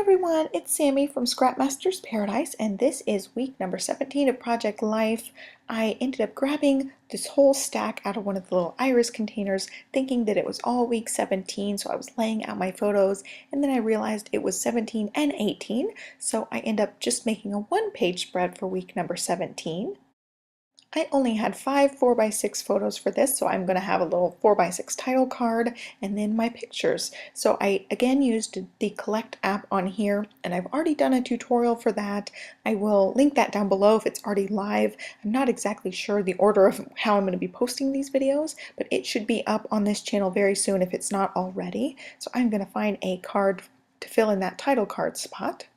Everyone, it's Sammy from Scrapmaster's Paradise, and this is week number 17 of Project Life. I ended up grabbing this whole stack out of one of the little iris containers, thinking that it was all week 17, so I was laying out my photos, and then I realized it was 17 and 18, so I ended up just making a one-page spread for week number 17. I only had 5 4x6 photos for this, so I'm going to have a little 4x6 title card and then my pictures. So I again used the Collect app on here, and I've already done a tutorial for that. I will link that down below if it's already live. I'm not exactly sure the order of how I'm going to be posting these videos, but it should be up on this channel very soon if it's not already. So I'm going to find a card to fill in that title card spot.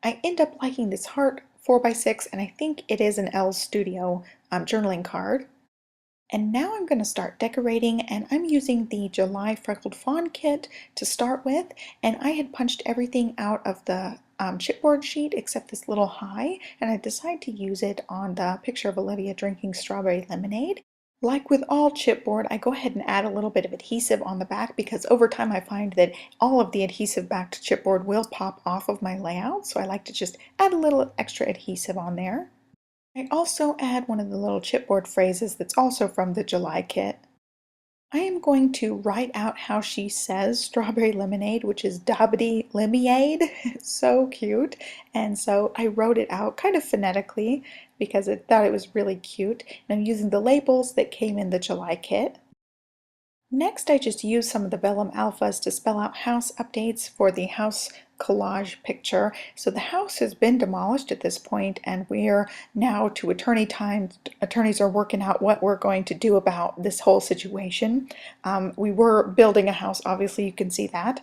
I end up liking this heart 4x6, and I think it is an L Studio journaling card. And now I'm going to start decorating, and I'm using the July Freckled Fawn kit to start with, and I had punched everything out of the chipboard sheet except this little high, and I decided to use it on the picture of Olivia drinking strawberry lemonade. Like with all chipboard, I go ahead and add a little bit of adhesive on the back because over time I find that all of the adhesive backed chipboard will pop off of my layout, so I like to just add a little extra adhesive on there. I also add one of the little chipboard phrases that's also from the July kit. I am going to write out how she says strawberry lemonade, which is Dabbity Lemonade. It's so cute. And so I wrote it out kind of phonetically because I thought it was really cute. And I'm using the labels that came in the July kit. Next, I just used some of the vellum alphas to spell out house updates for the house collage picture. So the house has been demolished at this point, and we're now to attorney time. Attorneys are working out what we're going to do about this whole situation. We were building a house, obviously you can see that,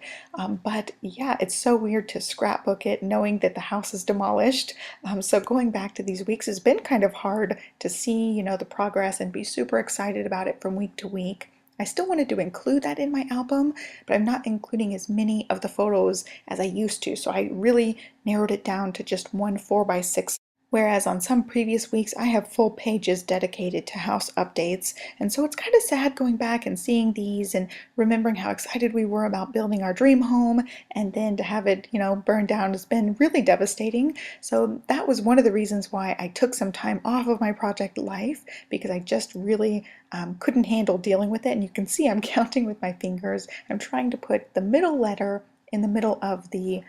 but yeah, it's so weird to scrapbook it knowing that the house is demolished. So going back to these weeks has been kind of hard to see, the progress and be super excited about it from week to week. I still wanted to include that in my album, but I'm not including as many of the photos as I used to, so I really narrowed it down to just one 4x6. Whereas on some previous weeks I have full pages dedicated to house updates, and so it's kind of sad going back and seeing these and remembering how excited we were about building our dream home, and then to have it, burned down has been really devastating. So that was one of the reasons why I took some time off of my project life, because I just really couldn't handle dealing with it. And you can see I'm counting with my fingers. I'm trying to put the middle letter in the middle of the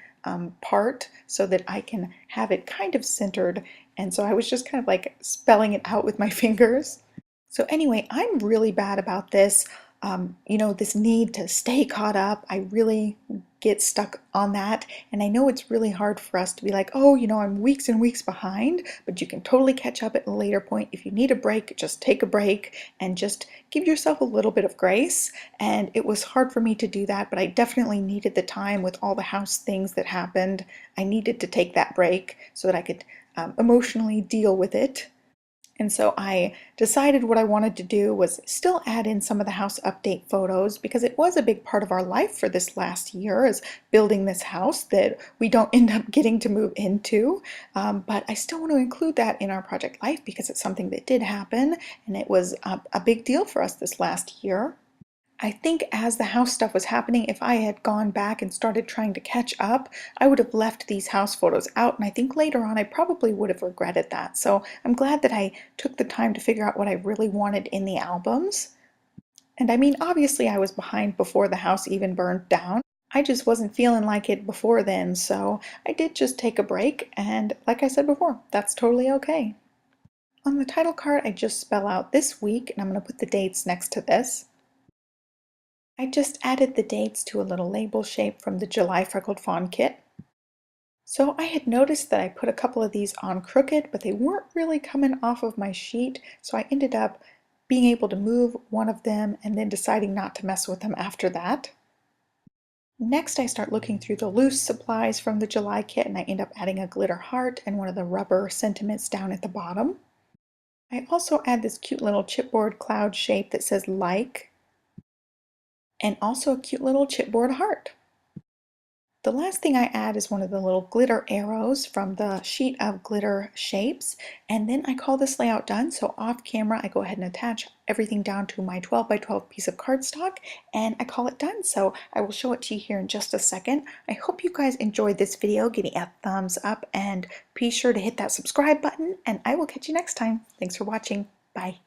part so that I can have it kind of centered, and so I was just kind of like spelling it out with my fingers. So anyway, I'm really bad about this. This need to stay caught up. I really get stuck on that, and I know it's really hard for us to be like, oh, I'm weeks and weeks behind, but you can totally catch up at a later point. If you need a break, just take a break and just give yourself a little bit of grace. And it was hard for me to do that, but I definitely needed the time with all the house things that happened. I needed to take that break so that I could emotionally deal with it. And so I decided what I wanted to do was still add in some of the house update photos, because it was a big part of our life for this last year, is building this house that we don't end up getting to move into. But I still want to include that in our project life because it's something that did happen, and it was a big deal for us this last year. I think as the house stuff was happening, if I had gone back and started trying to catch up, I would have left these house photos out, and I think later on I probably would have regretted that. So I'm glad that I took the time to figure out what I really wanted in the albums. And I mean, obviously I was behind before the house even burned down. I just wasn't feeling like it before then, so I did just take a break, and like I said before, that's totally okay. On the title card, I just spell out this week, and I'm going to put the dates next to this. I just added the dates to a little label shape from the July Freckled Fawn kit. So I had noticed that I put a couple of these on crooked, but they weren't really coming off of my sheet, so I ended up being able to move one of them and then deciding not to mess with them after that. Next, I start looking through the loose supplies from the July kit, and I end up adding a glitter heart and one of the rubber sentiments down at the bottom. I also add this cute little chipboard cloud shape that says like, and also a cute little chipboard heart. The last thing I add is one of the little glitter arrows from the sheet of glitter shapes, and then I call this layout done. So off camera I go ahead and attach everything down to my 12 by 12 piece of cardstock, and I call it done. So I will show it to you here in just a second. I hope you guys enjoyed this video. Give me a thumbs up and be sure to hit that subscribe button, and I will catch you next time. Thanks for watching. Bye.